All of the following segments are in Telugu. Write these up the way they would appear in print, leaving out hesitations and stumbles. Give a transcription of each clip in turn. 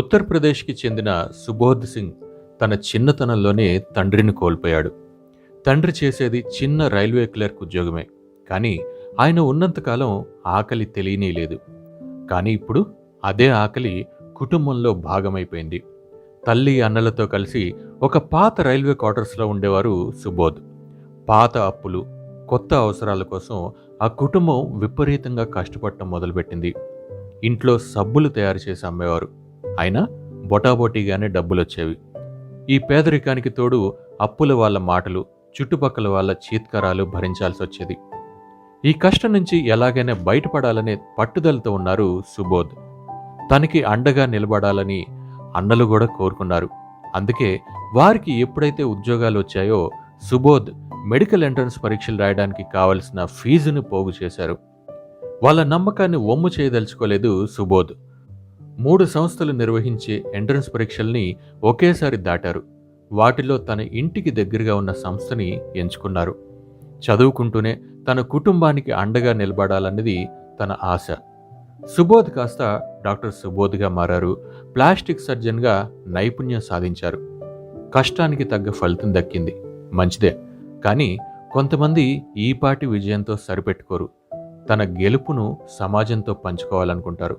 ఉత్తరప్రదేశ్కి చెందిన సుబోధ్ సింగ్ తన చిన్నతనంలోనే తండ్రిని కోల్పోయాడు. తండ్రి చేసేది చిన్న రైల్వే క్లర్క్ ఉద్యోగమే. కానీ ఆయన ఉన్నంతకాలం ఆకలి తెలియనీలేదు. కానీ ఇప్పుడు అదే ఆకలి కుటుంబంలో భాగమైపోయింది. తల్లి అన్నలతో కలిసి ఒక పాత రైల్వే క్వార్టర్స్లో ఉండేవారు సుబోధ్. పాత అప్పులు, కొత్త అవసరాల కోసం ఆ కుటుంబం విపరీతంగా కష్టపడటం మొదలుపెట్టింది. ఇంట్లో సబ్బులు తయారు చేసి అమ్మేవారు. అయినా బొటాబొటీగానే డబ్బులొచ్చేవి. ఈ పేదరికానికి తోడు అప్పుల వాళ్ళ మాటలు, చుట్టుపక్కల వాళ్ళ చీత్కారాలు భరించాల్సి వచ్చేది. ఈ కష్టం నుంచి ఎలాగైనా బయటపడాలనే పట్టుదలతో ఉన్నారు సుబోధ్. తనకి అండగా నిలబడాలని అన్నలు కూడా కోరుకున్నారు. అందుకే వారికి ఎప్పుడైతే ఉద్యోగాలు వచ్చాయో సుబోధ్ మెడికల్ ఎంట్రన్స్ పరీక్షలు రాయడానికి కావలసిన ఫీజును పోగు చేశారు. వాళ్ళ నమ్మకాన్ని వమ్ము చేయదలుచుకోలేదు సుబోధ్. 3 సంస్థలు నిర్వహించే ఎంట్రన్స్ పరీక్షల్ని ఒకేసారి దాటారు. వాటిలో తన ఇంటికి దగ్గరగా ఉన్న సంస్థని ఎంచుకున్నారు. చదువుకుంటూనే తన కుటుంబానికి అండగా నిలబడాలన్నది తన ఆశ. సుబోధ్ కాస్త డాక్టర్ సుబోధ్గా మారారు. ప్లాస్టిక్ సర్జన్గా నైపుణ్యం సాధించారు. కష్టానికి తగ్గ ఫలితం దక్కింది, మంచిదే. కానీ కొంతమంది ఈపాటి విజయంతో సరిపెట్టుకోరు. తన గెలుపును సమాజంతో పంచుకోవాలనుకుంటారు.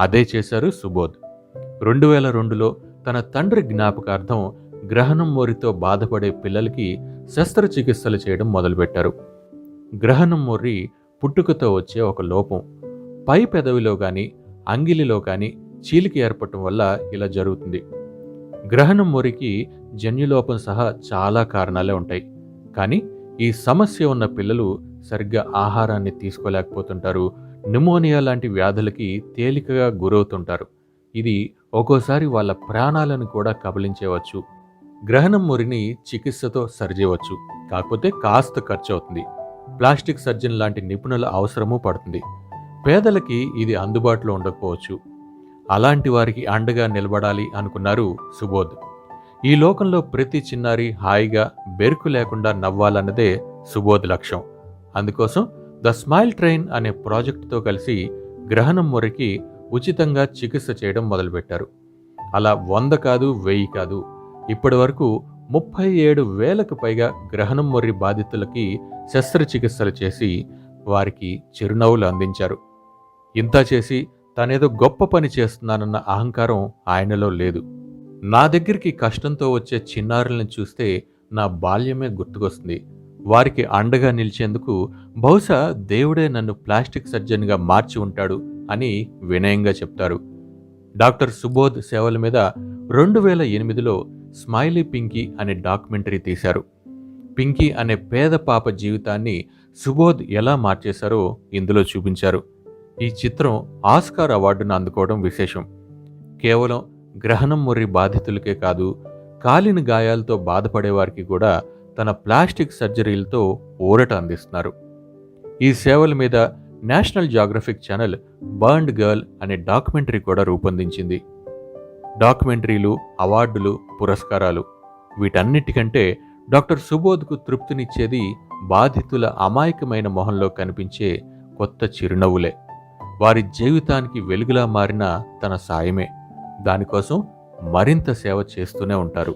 అదే చేశారు సుబోధ్. 2002లో తన తండ్రి జ్ఞాపకార్థం గ్రహణం మొర్రితో బాధపడే పిల్లలకి శస్త్రచికిత్సలు చేయడం మొదలుపెట్టారు. గ్రహణం మొర్రి పుట్టుకతో వచ్చే ఒక లోపం. పై పెదవిలో కానీ అంగిలిలో కానీ చీలిక ఏర్పడటం వల్ల ఇలా జరుగుతుంది. గ్రహణం మొర్రికి జన్యులోపం సహా చాలా కారణాలే ఉంటాయి. కానీ ఈ సమస్య ఉన్న పిల్లలు సరిగ్గా ఆహారాన్ని తీసుకోలేకపోతుంటారు. న్యూమోనియా లాంటి వ్యాధులకి తేలికగా గురవుతుంటారు. ఇది ఒక్కోసారి వాళ్ళ ప్రాణాలను కూడా కబళించేవచ్చు. గ్రహణం మొర్రిని చికిత్సతో సరిచేయవచ్చు, కాకపోతే కాస్త ఖర్చు అవుతుంది. ప్లాస్టిక్ సర్జన్ లాంటి నిపుణుల అవసరమూ పడుతుంది. పేదలకి ఇది అందుబాటులో ఉండకపోవచ్చు. అలాంటి వారికి అండగా నిలబడాలి అనుకున్నారు సుబోధ్. ఈ లోకంలో ప్రతి చిన్నారి హాయిగా బెరుకు లేకుండా నవ్వాలన్నదే సుబోధ్ లక్ష్యం. అందుకోసం ద స్మైల్ ట్రైన్ అనే ప్రాజెక్టుతో కలిసి గ్రహణం మొర్రికి ఉచితంగా చికిత్స చేయడం మొదలుపెట్టారు. అలా 100 కాదు, 1000 కాదు, ఇప్పటి వరకు 37,000కు పైగా గ్రహణం మొర్రి బాధితులకి శస్త్రచికిత్సలు చేసి వారికి చిరునవ్వులు అందించారు. ఇంత చేసి తనేదో గొప్ప పని చేస్తున్నానన్న అహంకారం ఆయనలో లేదు. నా దగ్గరికి కష్టంతో వచ్చే చిన్నారులను చూస్తే నా బాల్యమే గుర్తుకొస్తుంది. వారికి అండగా నిలిచేందుకు బహుశా దేవుడే నన్ను ప్లాస్టిక్ సర్జన్గా మార్చి ఉంటాడు అని వినయంగా చెప్తారు. డాక్టర్ సుబోధ్ సేవల మీద 2008లో స్మైలీ పింకీ అనే డాక్యుమెంటరీ తీశారు. పింకీ అనే పేద పాప జీవితాన్ని సుబోధ్ ఎలా మార్చేశారో ఇందులో చూపించారు. ఈ చిత్రం ఆస్కార్ అవార్డును అందుకోవడం విశేషం. కేవలం గ్రహణం మొర్రి బాధితులకే కాదు, కాలిన గాయాలతో బాధపడేవారికి కూడా తన ప్లాస్టిక్ సర్జరీలతో ఊరట అందిస్తున్నారు. ఈ సేవల మీద national geographic channel burned girl అనే డాక్యుమెంటరీ కూడా రూపొందించింది. డాక్యుమెంటరీలు, అవార్డులు, పురస్కారాలు వీటన్నిటికంటే డాక్టర్ సుబోధ్కు తృప్తినిచ్చేది బాధితుల అమాయకమైన మొహంలో కనిపించే కొత్త చిరునవ్వులే. వారి జీవితానికి వెలుగులా మారిన తన సాయమే. దానికోసం మరింత సేవ చేస్తూనే ఉంటారు.